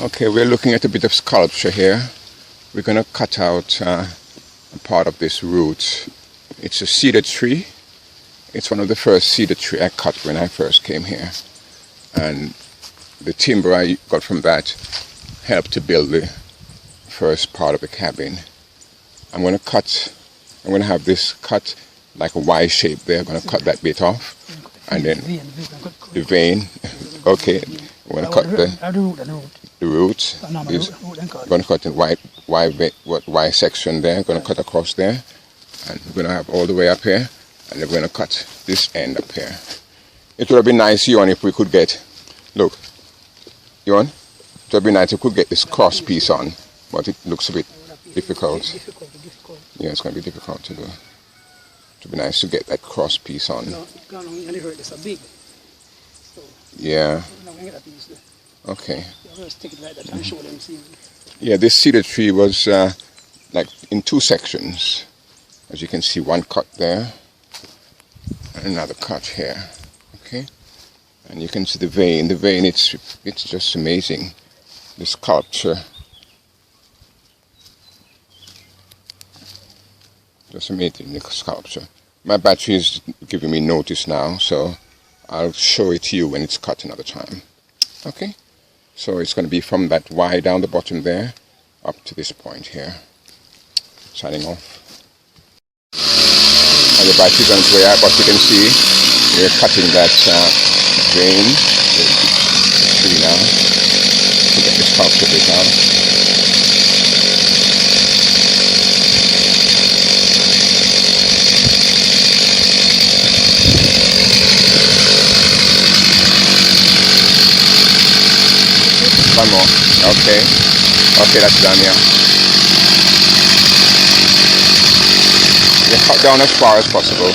Okay, we're looking at a bit of sculpture here. We're going to cut out a part of this root. It's a cedar tree. It's one of the first cedar tree I cut when I first came here. And the timber I got from that helped to build the first part of the cabin. I'm going to have this cut like a Y shape there. I'm going to cut that bit off. And then the vein. Okay, I'm going to cut the root. I'm going to cut in Y section there. I'm going to cut across there. And we're going to have all the way up here. And then we're going to cut this end up here. It would have been nice, Yon, if we could get, look, Yon, it would have been nice if we could get this cross piece on, but it looks a bit difficult. Yeah, it's going to be difficult to do. It would be nice to get that cross piece on. Yeah. Okay. Yeah, this cedar tree was like in two sections. As you can see, one cut there, and another cut here. Okay, and you can see the vein. The vein, it's just amazing. The sculpture, just amazing. The sculpture. My battery is giving me notice now, so I'll show it to you when it's cut another time. Okay, so it's going to be from that Y down the bottom there up to this point here. Signing off. And the battery's on its way out, but you can see we're cutting that vein, the tree now, to get the sculpture bit out. One more. Okay. Okay, that's done, yeah. You cut down as far as possible.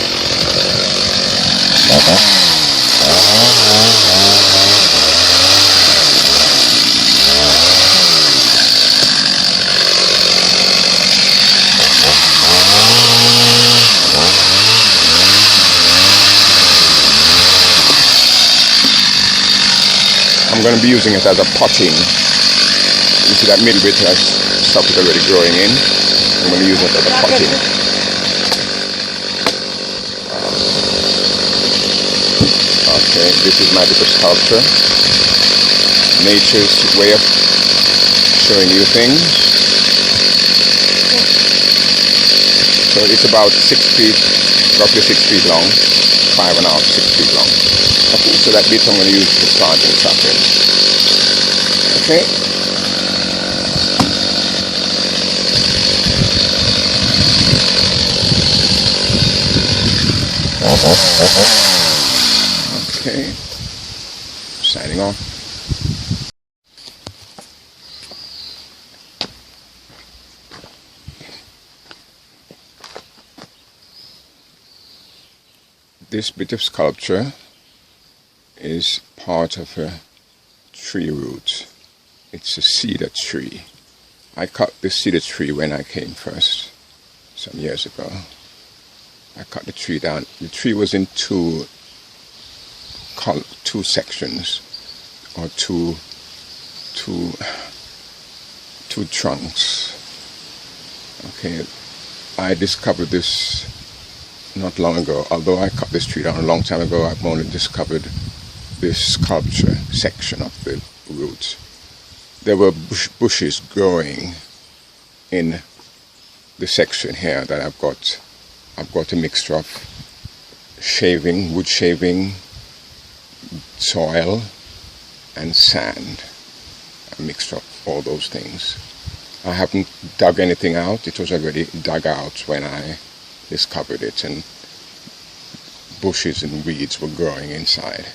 I'm going to be using it as a potting. You see that middle bit has stuff is already growing in. I'm going to use it as a potting. Okay, this is my bit of sculpture. Nature's way of showing you things. So it's about 6 feet, roughly 6 feet long, 5.5, 6 feet long. Okay, so that bit I'm going to use to start and stop it. Okay. Okay, signing off. This bit of sculpture is part of a tree root. It's a cedar tree. I cut this cedar tree when I came first, some years ago. I cut the tree down. The tree was in two sections, or two trunks. Okay, I discovered this not long ago. Although I cut this tree down a long time ago, I've only discovered this sculpture section of the root. There were bushes growing in the section here that I've got a mixture of wood shaving, soil and sand. A mixture of all those things. I haven't dug anything out. It was already dug out when I discovered it, and bushes and weeds were growing inside.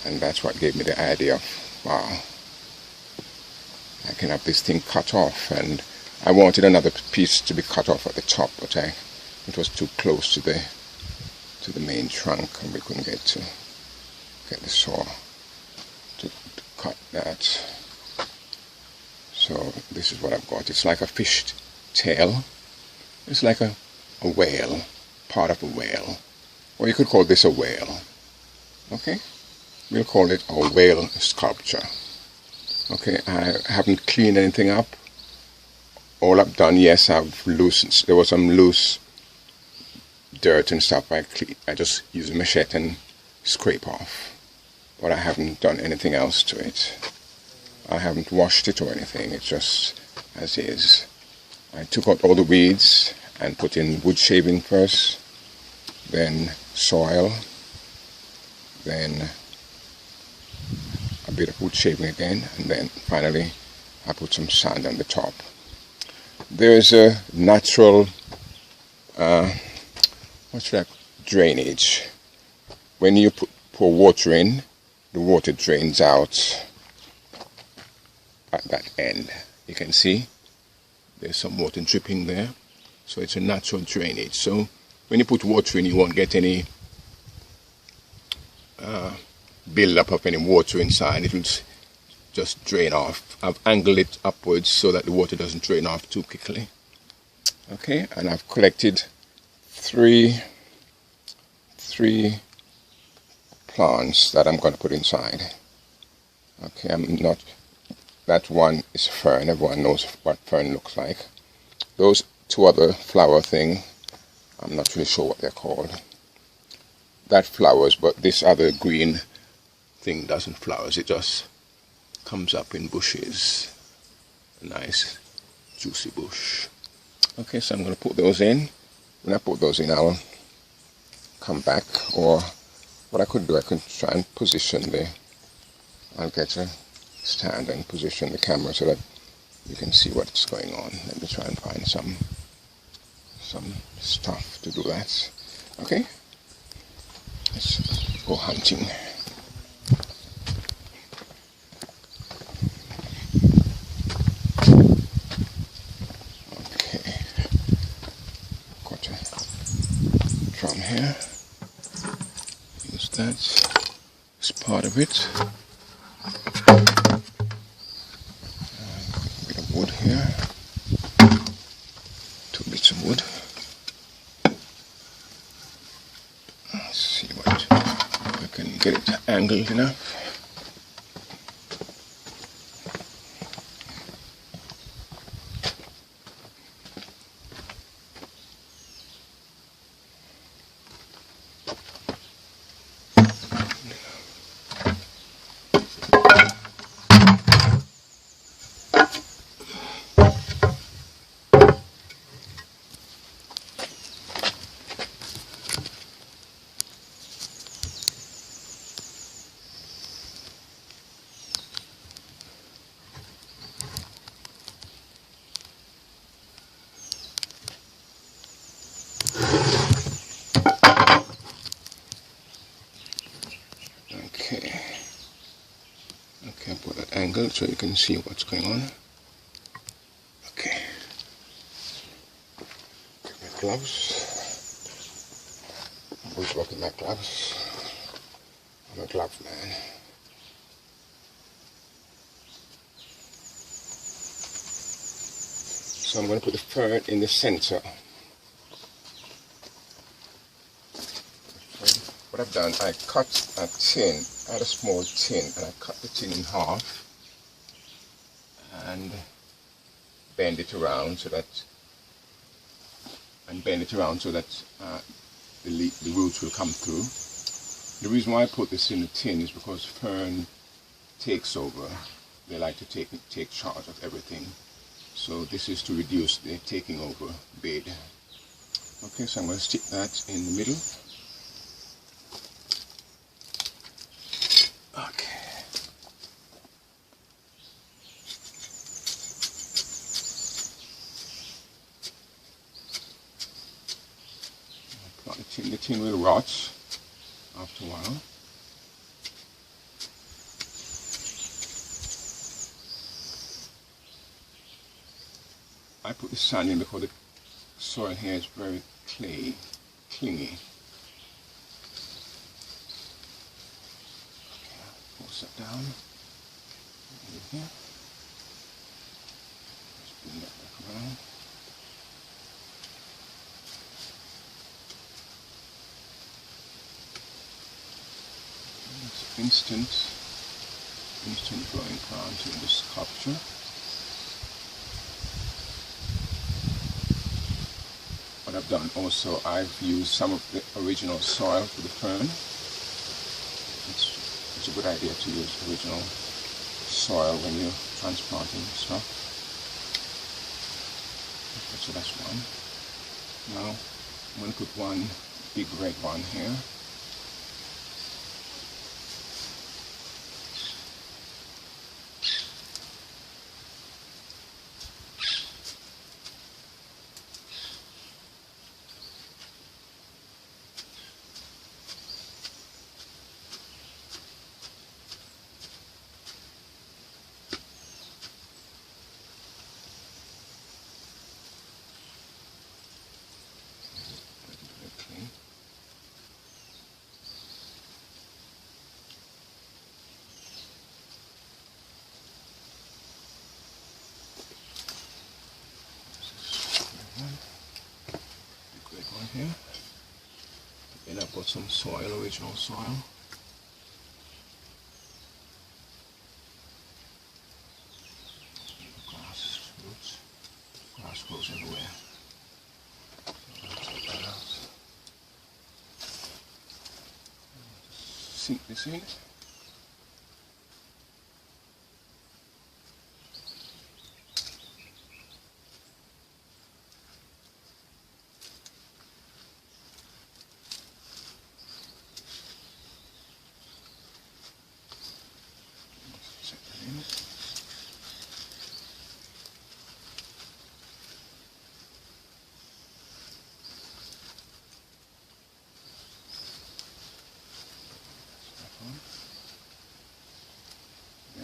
And that's what gave me the idea of, wow, I can have this thing cut off. And I wanted another piece to be cut off at the top, but it was too close to the main trunk, and we couldn't get the saw to cut that. So this is what I've got. It's like a fish tail. It's like a whale, part of a whale. Or you could call this a whale. Okay? We'll call it a whale sculpture. Okay, I haven't cleaned anything up. All I've done, yes, I've loosened. There was some loose dirt and stuff. I just use a machete and scrape off. But I haven't done anything else to it. I haven't washed it or anything. It's just as is. I took out all the weeds and put in wood shaving first, then soil, then a bit of wood shaving again, and then finally I put some sand on the top. There is a natural drainage. When you pour water in, the water drains out at that end. You can see there's some water dripping there, so it's a natural drainage. So when you put water in, you won't get any build up of any water inside. It will just drain off. I've angled it upwards so that the water doesn't drain off too quickly. Okay, and I've collected three plants that I'm going to put inside. Okay, that one is fern. Everyone knows what fern looks like. Those two other flower thing, I'm not really sure what they're called. That flowers, but this other green thing doesn't flowers. It just comes up in bushes. A nice juicy bush. Okay, so I'm going to put those in. When I put those in, I'll come back, or what I could do, I could try and position I'll get a stand and position the camera so that you can see what's going on. Let me try and find some stuff to do that. Okay, let's go hunting. Okay, got a drum here. Use that as part of it. A bit of wood here. 2 bits of wood. Let's see what I can get it angled enough. Okay, put that angle so you can see what's going on. Okay. Get my gloves. I'm always working my gloves. I'm a glove man. So I'm going to put the fern in the center. What I've done, I cut a tin. I had a small tin, and I cut the tin in half and bend it around so that the roots will come through. The reason why I put this in the tin is because fern takes over. They like to take charge of everything. So this is to reduce the taking over bed. Okay, so I'm going to stick that in the middle. Okay. The tin will rot after a while. I put the sand in because the soil here is very clingy. Okay, force that down. Here. Just bring that back around. It's instant. instant growing plant in this sculpture. What I've done also, I've used some of the original soil for the fern. It's a good idea to use original soil when you're transplanting stuff. Okay, so that's one. Now I'm going to put one big red one here. Here. Then I put some soil, original soil. Grass roots. Grass grows everywhere. So I'll take that out. Sink this in.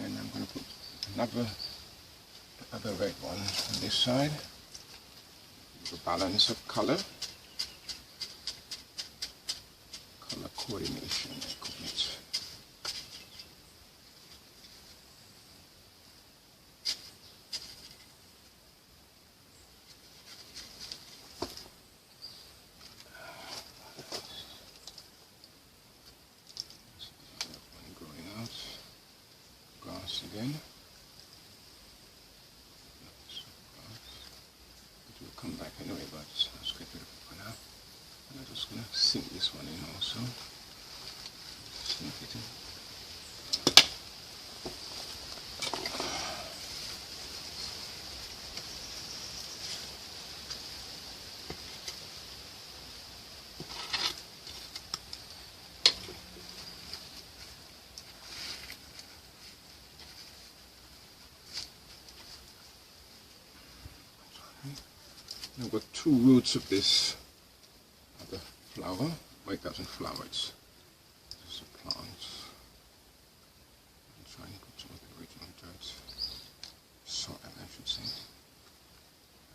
And I'm going to put another red one on this side. The balance of color coordination, I call it. Again. It will come back anyway, but let's get rid of it for now. And I'm just going to sink this one in also. Sink it in. I've got two roots of this other flower. Well, it doesn't flower, it's just a plant. I'm trying to put some of the original dirt. Soil, I should say.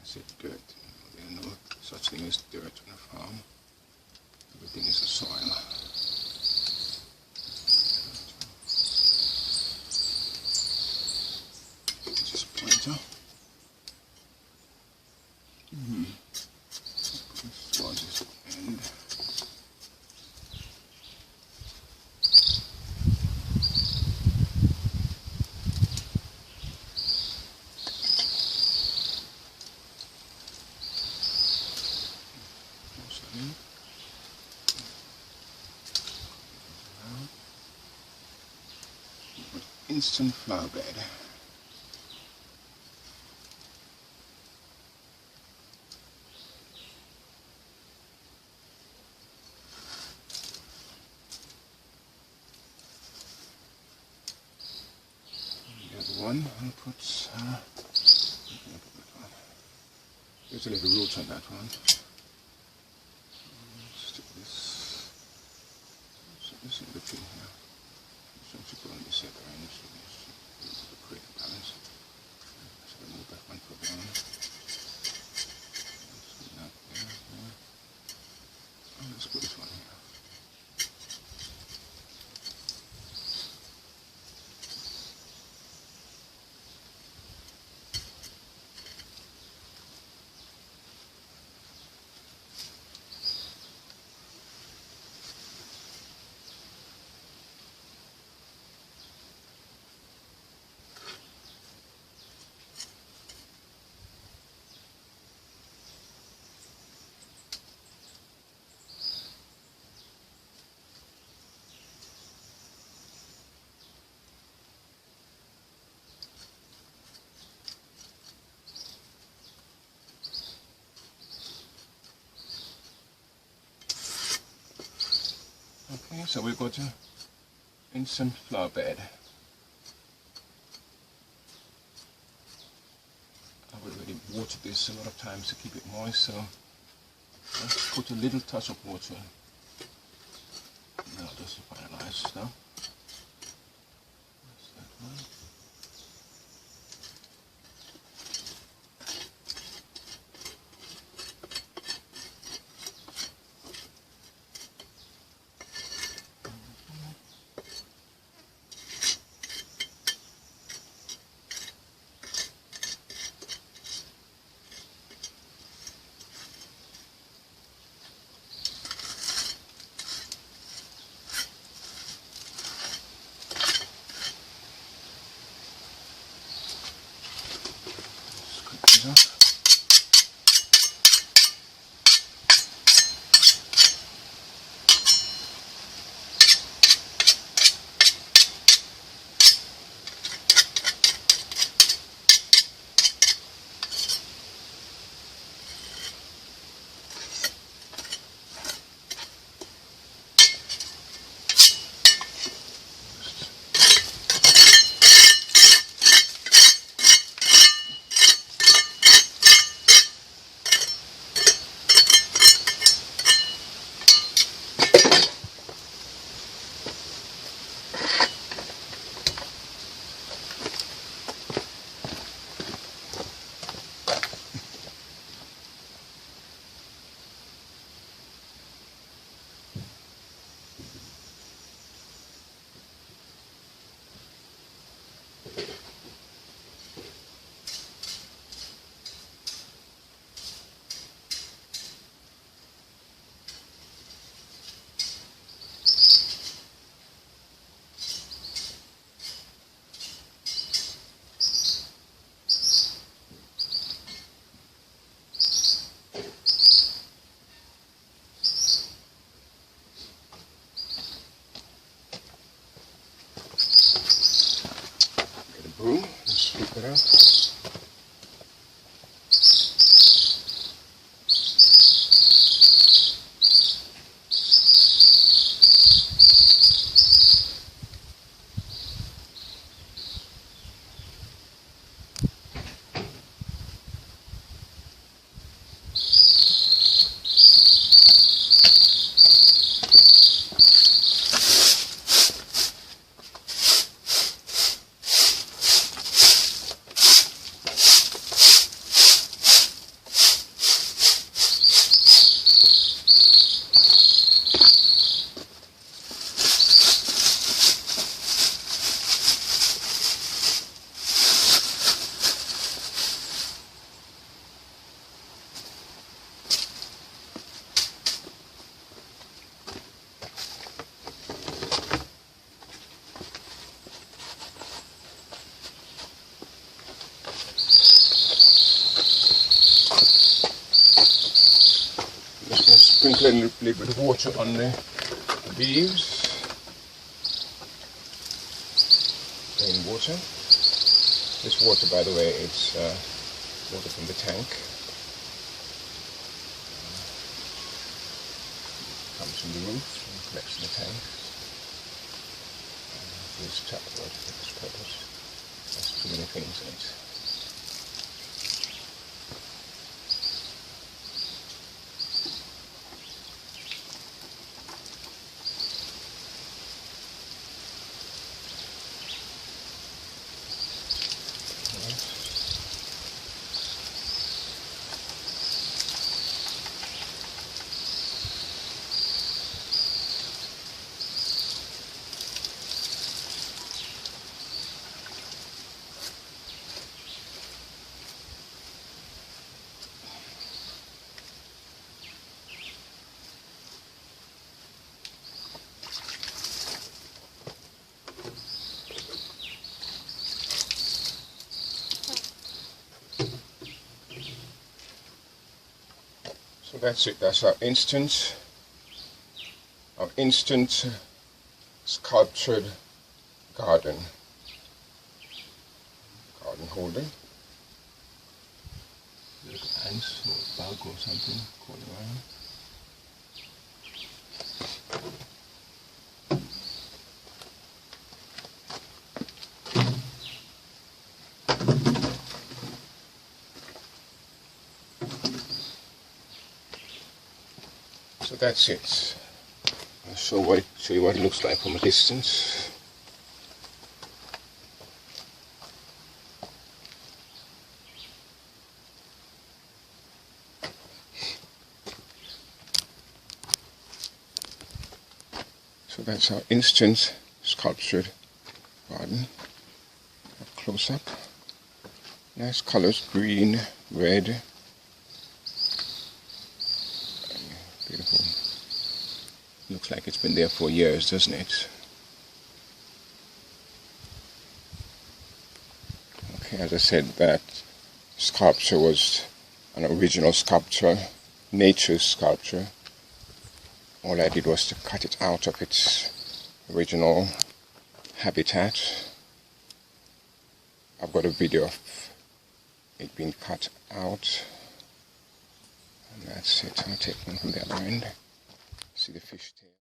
I said dirt. There are no such thing as dirt on a farm. Everything is a soil. This is a pointer. This was his end. Instant flower bed. One, I'll put, there's a little root on that one. Stick this, stick this in between here. So to put on this other end, so to create a balance. So I'll move that one further on. Not there, there. Oh, let's put this one here. Okay, so we'll go to instant flower bed. I would already water this a lot of times to keep it moist, so let's put a little touch of water. Now just to finalize now. That's that one. Sweep it up. Just sprinkle a little bit of water on the leaves. Plain water. This water, by the way, is water from the tank. Comes from the roof and collects in the tank. This tap water for this purpose. There's too many things in it. So that's it. That's our instant sculptured garden holder. Little ants or bug or something crawling around. So that's it. I'll show you what it looks like from a distance. So that's our instant sculptured garden. A close up. Nice colors, green, red. Beautiful. Looks like it's been there for years, doesn't it? Okay, as I said, that sculpture was an original sculpture, nature's sculpture. All I did was to cut it out of its original habitat. I've got a video of it being cut out. And that's it. I'll take one from the other end. See the fish tail.